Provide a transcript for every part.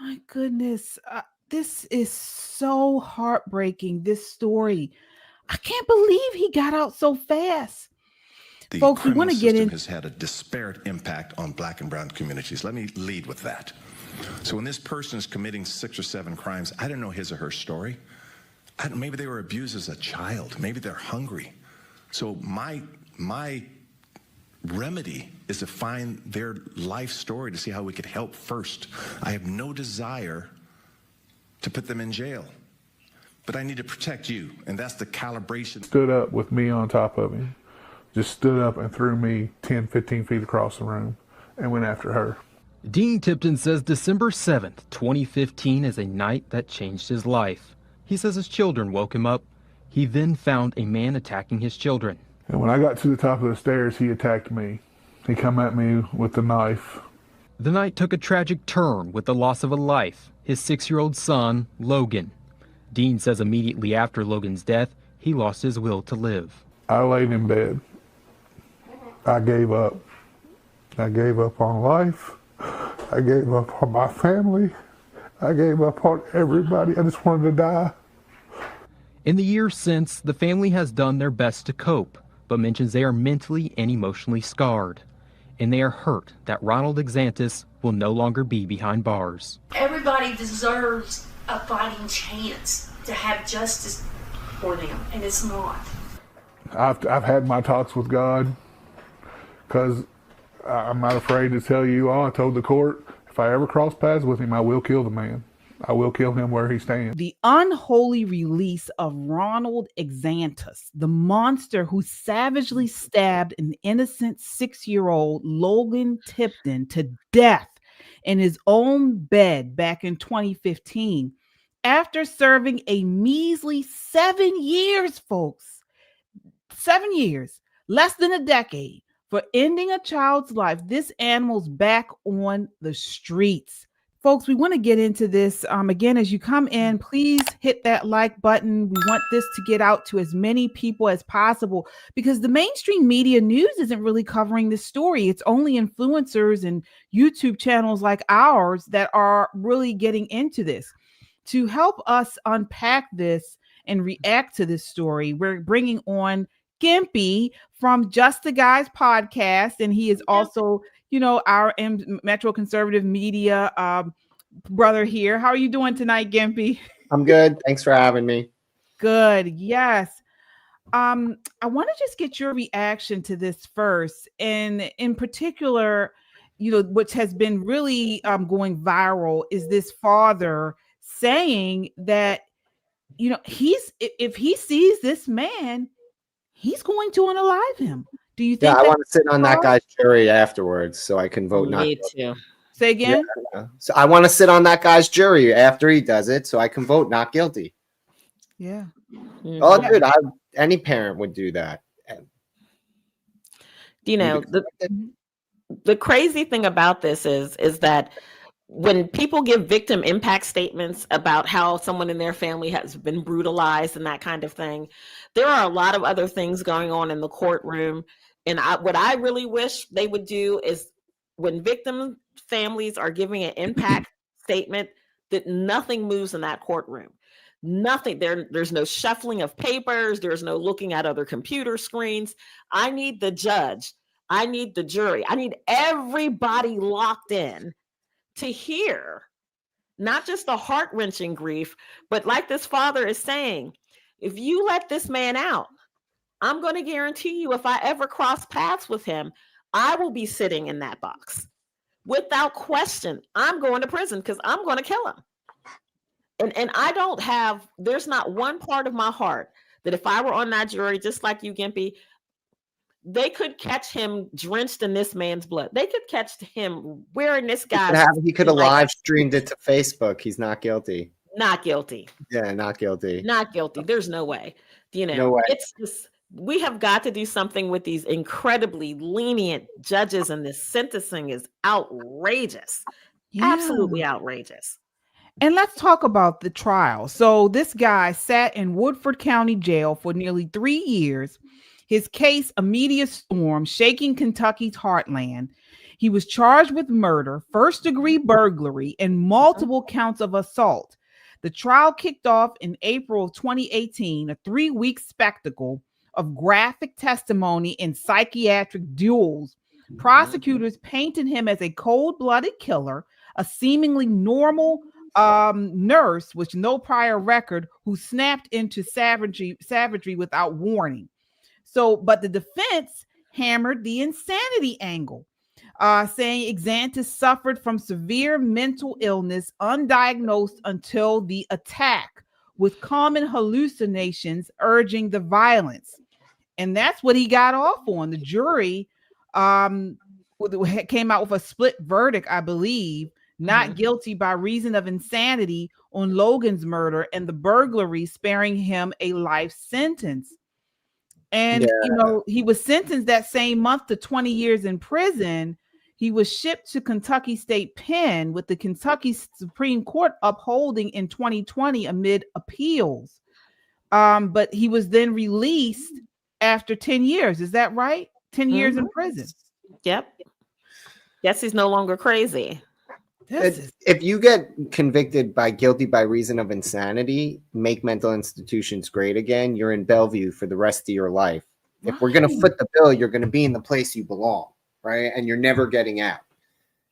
My goodness. This is so heartbreaking. This story. I can't believe he got out so fast. The Folks, we want criminal to get system in. has had a disparate impact on black and brown communities. Let me lead with that. So when this person is committing 6 or 7 crimes, I don't know his or her story. Maybe they were abused as a child. Maybe they're hungry. So my remedy is to find their life story to see how we could help first. I have no desire to put them in jail, but I need to protect you, and that's the calibration. Stood up with me on top of him, just stood up and threw me 10, 15 feet across the room and went after her. Dean Tipton says December 7th, 2015 is a night that changed his life. He says his children woke him up. He then found a man attacking his children. And when I got to the top of the stairs, he attacked me. He come at me with the knife. The night took a tragic turn with the loss of a life, his 6-year-old son, Logan. Dean says immediately after Logan's death, he lost his will to live. I laid in bed. I gave up. I gave up on life. I gave up on my family. I gave up on everybody. I just wanted to die. In the years since, the family has done their best to cope, but mentions they are mentally and emotionally scarred. And they are hurt that Ronald Exantus will no longer be behind bars. Everybody deserves a fighting chance to have justice for them, and it's not. I've had my talks with God, because I'm not afraid to tell you all. I told the court, if I ever cross paths with him, I will kill the man. I will kill him where he stands. The unholy release of Ronald Exantus, the monster who savagely stabbed an innocent 6-year-old Logan Tipton to death in his own bed back in 2015, after serving a measly 7 years, folks. 7 years, less than a decade, for ending a child's life. This animal's back on the streets. Folks, we want to get into this. Again, as you come in, please hit that like button. We want this to get out to as many people as possible, because the mainstream media news isn't really covering this story. It's only influencers and YouTube channels like ours that are really getting into this. To help us unpack this and react to this story, we're bringing on Gimpy from Just the Guys podcast, and he is also, our Metro Conservative Media brother here. How are you doing tonight, Gimpy? I'm good. Thanks for having me. Good. Yes. I want to just get your reaction to this first, and in particular, which has been really going viral, is this father saying that, if he sees this man, he's going to unalive him. Do you think? Yeah, I want to sit on that guy's jury afterwards, so I can vote not. Me too. Say again. Yeah. So I want to sit on that guy's jury after he does it, so I can vote not guilty. Yeah. Oh, dude, any parent would do that. The crazy thing about this is that when people give victim impact statements about how someone in their family has been brutalized and that kind of thing, there are a lot of other things going on in the courtroom. And what I really wish they would do is, when victim families are giving an impact statement, that nothing moves in that courtroom. Nothing. There's no shuffling of papers. There's no looking at other computer screens. I need the judge. I need the jury. I need everybody locked in to hear not just the heart-wrenching grief, but like this father is saying, if you let this man out, I'm going to guarantee you, if I ever cross paths with him, I will be sitting in that box. Without question, I'm going to prison because I'm going to kill him. And there's not one part of my heart that if I were on that jury, just like you, Gimpy, they could catch him drenched in this man's blood. They could catch him wearing this guy's. He could have live streamed it to Facebook. He's not guilty. Not guilty. Yeah, not guilty. Not guilty. There's no way. No way. It's just, we have got to do something with these incredibly lenient judges, and this sentencing is outrageous. Yeah. Absolutely outrageous. And let's talk about the trial. So this guy sat in Woodford County Jail for nearly 3 years. His case, a media storm shaking Kentucky's heartland. He was charged with murder, first-degree burglary, and multiple counts of assault. The trial kicked off in April of 2018, a 3-week spectacle of graphic testimony and psychiatric duels. Prosecutors painted him as a cold-blooded killer, a seemingly normal nurse with no prior record who snapped into savagery without warning. So, but the defense hammered the insanity angle, saying Exantus suffered from severe mental illness, undiagnosed until the attack, with common hallucinations urging the violence. And that's what he got off on. The jury came out with a split verdict, I believe, not guilty by reason of insanity on Logan's murder and the burglary, sparing him a life sentence. And, he was sentenced that same month to 20 years in prison. He was shipped to Kentucky State Pen, with the Kentucky Supreme Court upholding in 2020 amid appeals. But he was then released after 10 years. Is that right? 10 years in prison. Yep. Guess he's no longer crazy. If you get convicted guilty by reason of insanity, make mental institutions great again, you're in Bellevue for the rest of your life. Right. If we're going to foot the bill, you're going to be in the place you belong, right? And you're never getting out.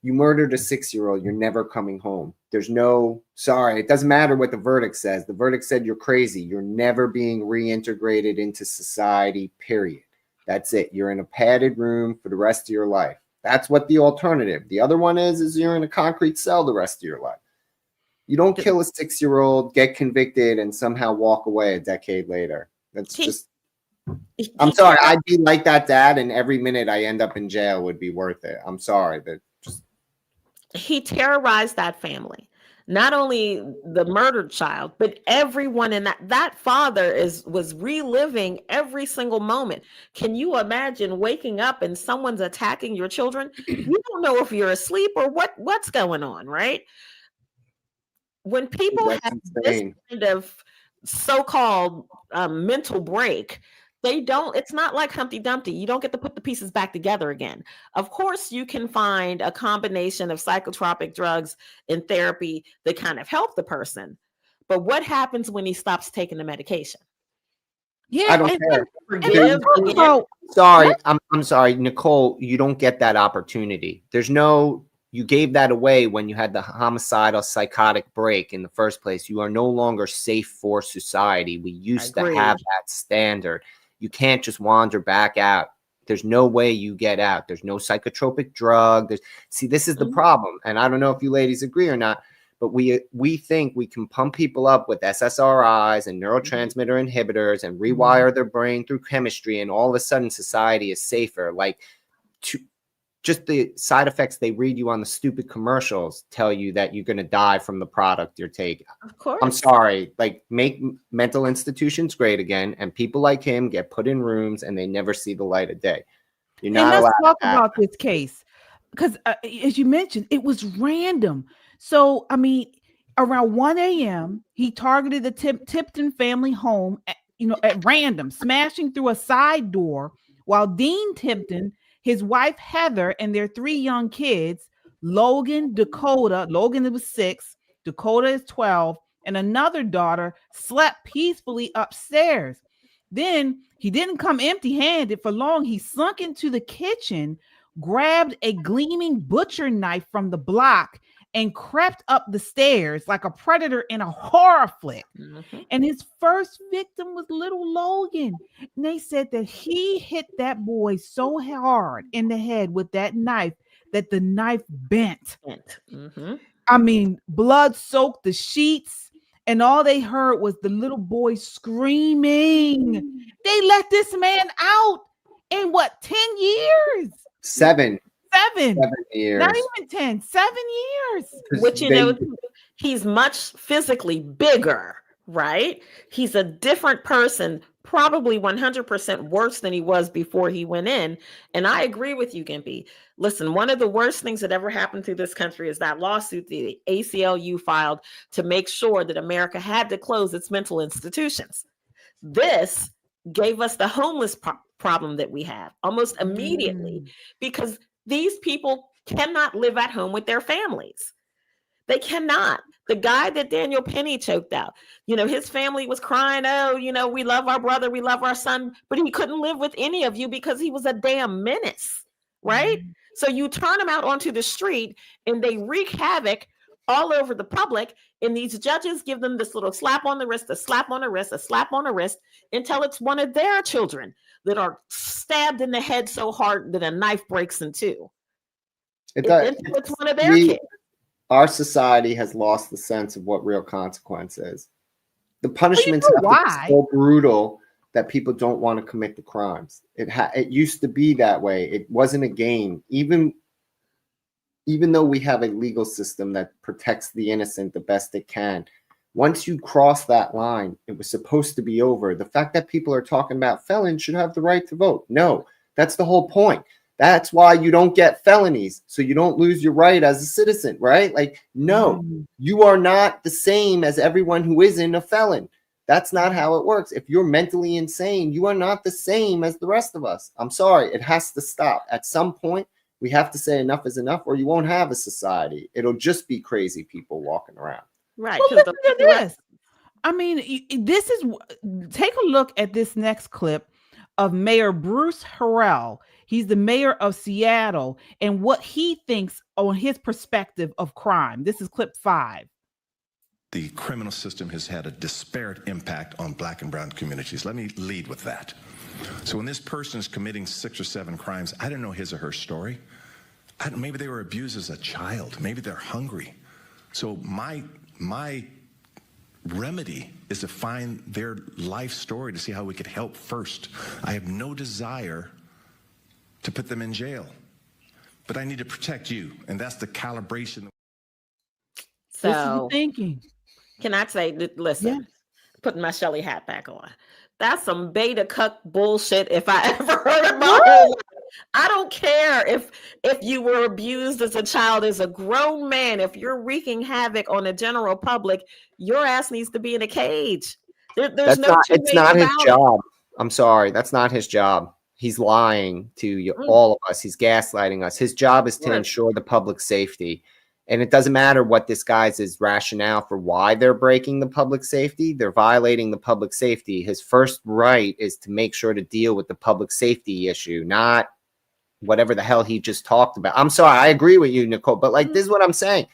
You murdered a 6-year-old, you're never coming home. There's no, sorry, it doesn't matter what the verdict says. The verdict said you're crazy. You're never being reintegrated into society, period. That's it. You're in a padded room for the rest of your life. That's what the alternative. The other one is you're in a concrete cell the rest of your life. You don't kill a 6-year-old, get convicted, and somehow walk away a decade later. That's just, I'm sorry. I'd be like that dad, and every minute I end up in jail would be worth it. I'm sorry. He terrorized that family. Not only the murdered child, but everyone in that father was reliving every single moment. Can you imagine waking up and someone's attacking your children? You don't know if you're asleep or what's going on, right? When people have this kind of so-called mental break, it's not like Humpty Dumpty. You don't get to put the pieces back together again. Of course, you can find a combination of psychotropic drugs and therapy that kind of help the person. But what happens when he stops taking the medication? Yeah, I don't care. Sorry, I'm sorry, Nicole, you don't get that opportunity. You gave that away when you had the homicidal psychotic break in the first place. You are no longer safe for society. We used to have that standard. You can't just wander back out. There's no way you get out. There's no psychotropic drug. This is the problem. And I don't know if you ladies agree or not, but we think we can pump people up with SSRIs and neurotransmitter inhibitors and rewire their brain through chemistry, and all of a sudden society is safer. Just the side effects they read you on the stupid commercials tell you that you're going to die from the product you're taking. Of course. I'm sorry. Make mental institutions great again, and people like him get put in rooms and they never see the light of day. You're not allowed. Let's talk about this case, because as you mentioned, it was random. So, I mean, around 1 a.m., he targeted the Tipton family home, at random, smashing through a side door, while Dean Tipton, his wife Heather, and their 3 young kids, Logan was 6, Dakota is 12, and another daughter, slept peacefully upstairs. Then he didn't come empty-handed for long. He sunk into the kitchen, grabbed a gleaming butcher knife from the block, and crept up the stairs like a predator in a horror flick. Mm-hmm. And his first victim was little Logan. And they said that he hit that boy so hard in the head with that knife that the knife bent. Mm-hmm. I mean, blood soaked the sheets, and all they heard was the little boy screaming. They let this man out in 10 years? 7. 7 years. Not even 10, 7 years. Which, he's much physically bigger, right? He's a different person, probably 100% worse than he was before he went in. And I agree with you, Gimpy. Listen, one of the worst things that ever happened to this country is that lawsuit the ACLU filed to make sure that America had to close its mental institutions. This gave us the homeless problem that we have almost immediately, because these people cannot live at home with their families. They cannot. The guy that Daniel Penny choked out, his family was crying, oh, we love our brother, we love our son, but he couldn't live with any of you because he was a damn menace, right? Mm-hmm. So you turn him out onto the street and they wreak havoc all over the public, and these judges give them this little slap on the wrist, a slap on the wrist, a slap on the wrist, until it's one of their children that are stabbed in the head so hard that a knife breaks in two. It's one of their kids. Our society has lost the sense of what real consequence is. The punishments have to be so brutal that people don't want to commit the crimes. It used to be that way. It wasn't a game. Even though we have a legal system that protects the innocent the best it can, once you cross that line, it was supposed to be over. The fact that people are talking about felons should have the right to vote. No, that's the whole point. That's why you don't get felonies, so you don't lose your right as a citizen, right? Like, no, you are not the same as everyone who isn't a felon. That's not how it works. If you're mentally insane, you are not the same as the rest of us. I'm sorry, it has to stop. At some point, we have to say enough is enough, or you won't have a society. It'll just be crazy people walking around. Right. Well, listen to this. I mean, take a look at this next clip of Mayor Bruce Harrell. He's the mayor of Seattle, and what he thinks on his perspective of crime. This is clip 5. The criminal system has had a disparate impact on Black and brown communities. Let me lead with that. So when this person is committing 6 or 7 crimes, I don't know his or her story. Maybe they were abused as a child. Maybe they're hungry. So my remedy is to find their life story to see how we could help first. I have no desire to put them in jail, but I need to protect you, and that's the calibration. So, this is the thinking. Can I say, listen, putting my Shelley hat back on. That's some beta cuck bullshit if I ever heard of my whole life. I don't care if you were abused as a child, as a grown man. If you're wreaking havoc on the general public, your ass needs to be in a cage. It's not his job. I'm sorry, that's not his job. He's lying to you, all of us. He's gaslighting us. His job is to ensure the public safety. And it doesn't matter what this guy's rationale for why they're breaking the public safety. They're violating the public safety. His first right is to make sure to deal with the public safety issue, not whatever the hell he just talked about. I'm sorry. I agree with you, Nicole. But this is what I'm saying.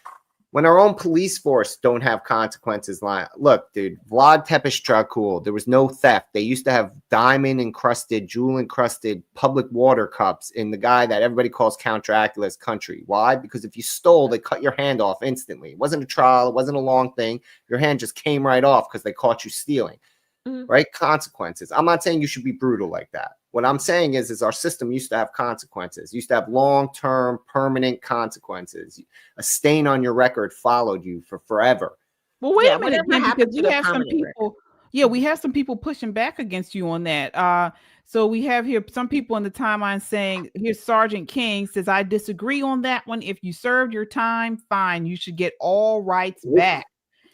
When our own police force don't have consequences, look, dude, Vlad Tepes, there was no theft. They used to have diamond-encrusted, jewel-encrusted public water cups in the guy that everybody calls Count Dracula's country. Why? Because if you stole, they cut your hand off instantly. It wasn't a trial. It wasn't a long thing. Your hand just came right off because they caught you stealing. Right? Consequences. I'm not saying you should be brutal like that. What I'm saying is our system used to have consequences. Used to have long-term, permanent consequences. A stain on your record followed you for forever. Well, wait a minute, because we have some people. Yeah, we have some people pushing back against you on that. So we have here some people in the timeline saying, here's Sergeant King says, I disagree on that one. If you served your time, fine. You should get all rights back.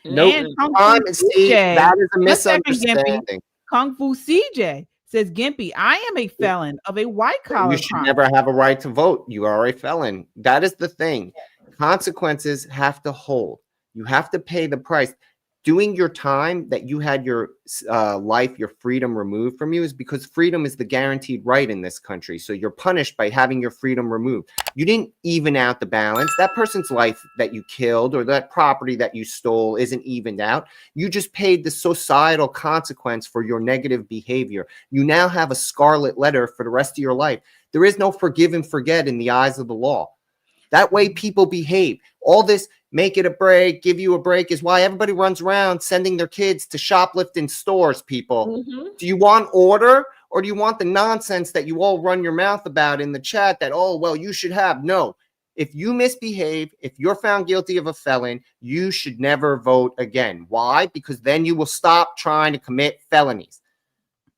No, that is a misunderstanding. Kung Fu CJ says, Gimpy, I am a felon of a white collar. You should never have a right to vote. You are a felon. That is the thing. Consequences have to hold. You have to pay the price. Doing your time that you had your life, your freedom removed from you is because freedom is the guaranteed right in this country. So you're punished by having your freedom removed. You didn't even out the balance. That person's life that you killed or that property that you stole isn't evened out. You just paid the societal consequence for your negative behavior. You now have a scarlet letter for the rest of your life. There is no forgive and forget in the eyes of the law. That way people behave. All this make it a break, give you a break is why everybody runs around sending their kids to shoplift in stores, people. Do you want order or do you want the nonsense that you all run your mouth about in the chat that, oh, well, you should have? No. If you misbehave, if you're found guilty of a felon, you should never vote again. Why? Because then you will stop trying to commit felonies.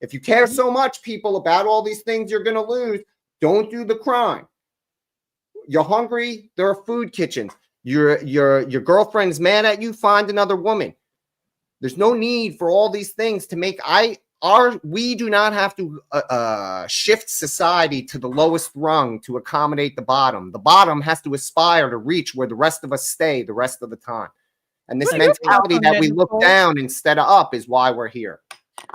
If you care so much, people, about all these things you're going to lose, don't do the crime. You're hungry, there are food kitchens. Your girlfriend's mad at you, find another woman. There's no need for all these things to make. I we do not have to shift society to the lowest rung to accommodate the bottom. The bottom has to aspire to reach where the rest of us stay the rest of the time. And this mentality that we look down instead of up is why we're here.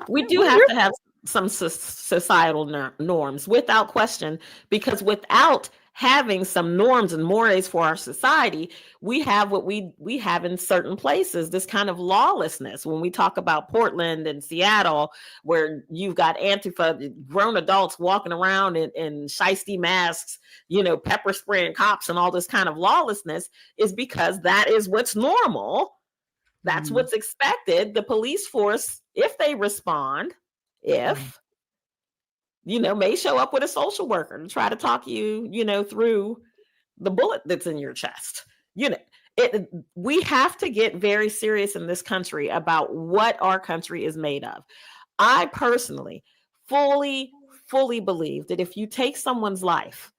We do have to have some societal norms, without question, because without having some norms and mores for our society, we have what we have in certain places, this kind of lawlessness. When we talk about Portland and Seattle, where you've got Antifa, grown adults walking around in shiesty masks, pepper spraying cops and all this kind of lawlessness, is because that is what's normal. That's what's expected. The police force, if they respond, may show up with a social worker to try to talk you, through the bullet that's in your chest. We have to get very serious in this country about what our country is made of. I personally fully believe that if you take someone's life,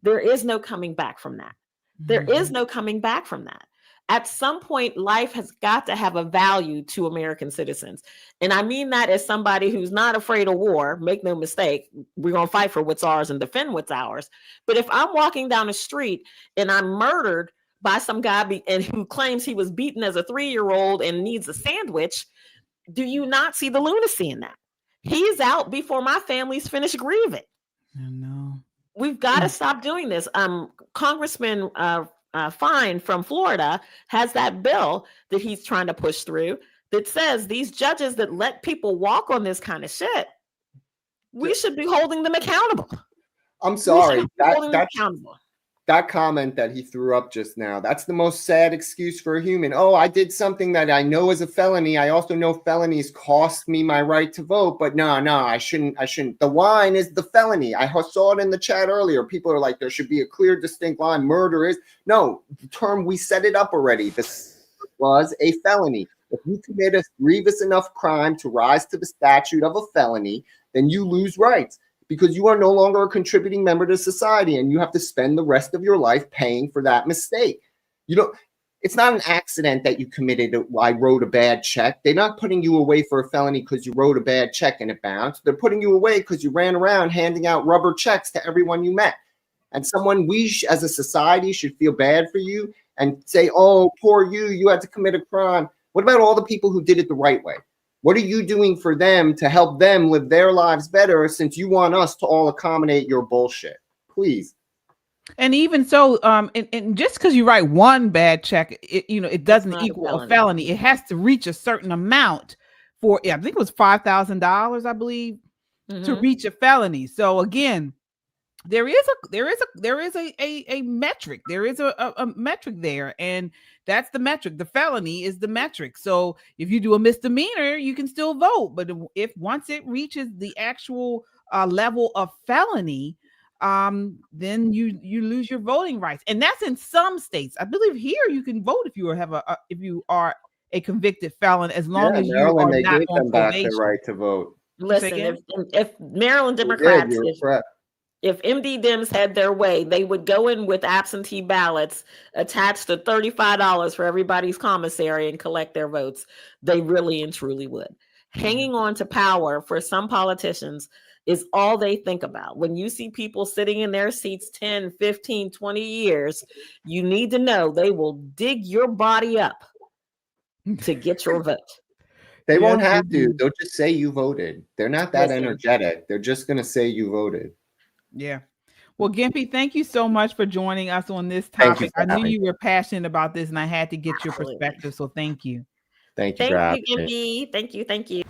there is no coming back from that. There is no coming back from that. At some point, life has got to have a value to American citizens. And I mean that as somebody who's not afraid of war. Make no mistake, we're going to fight for what's ours and defend what's ours. But if I'm walking down the street and I'm murdered by some guy who claims he was beaten as a 3-year-old and needs a sandwich, do you not see the lunacy in that? He's out before my family's finished grieving. I know. We've got to stop doing this. Congressman Fine from Florida has that bill that he's trying to push through that says these judges that let people walk on this kind of shit, we should be holding them accountable. I'm sorry. That comment that he threw up just now, that's the most sad excuse for a human. Oh, I did something that I know is a felony. I also know felonies cost me my right to vote, but no, I shouldn't. The line is the felony. I saw it in the chat earlier. People are like, there should be a clear, distinct line. Murder is no the term. We set it up already. This was a felony. If you commit a grievous enough crime to rise to the statute of a felony, then you lose rights, because you are no longer a contributing member to society and you have to spend the rest of your life paying for that mistake. It's not an accident that you committed. I wrote a bad check. They're not putting you away for a felony because you wrote a bad check and it bounced. They're putting you away because you ran around handing out rubber checks to everyone you met. And we as a society should feel bad for you and say, oh, poor you had to commit a crime. What about all the people who did it the right way? What are you doing for them to help them live their lives better, since you want us to all accommodate your bullshit? Please. And even so, and just because you write one bad check, it doesn't equal a felony. It has to reach a certain amount for, I think it was $5,000, I believe, to reach a felony. So again, there is a metric. There is a metric there, and that's the metric. The felony is the metric. So if you do a misdemeanor, you can still vote. But if once it reaches the actual level of felony, then you lose your voting rights. And that's in some states. I believe here you can vote if you are a convicted felon, as long as you are not on probation. The right to vote. Listen, if Maryland Democrats, if MD Dems had their way, they would go in with absentee ballots attached to $35 for everybody's commissary and collect their votes. They really and truly would. Hanging on to power for some politicians is all they think about. When you see people sitting in their seats 10, 15, 20 years, you need to know they will dig your body up to get your vote. They won't have to. They'll just say you voted. They're not that energetic. They're just going to say you voted. Yeah. Well, Gimpy, thank you so much for joining us on this topic. I knew you were passionate about this and I had to get your perspective. So thank you. Thank you, Gimpy. Thank you.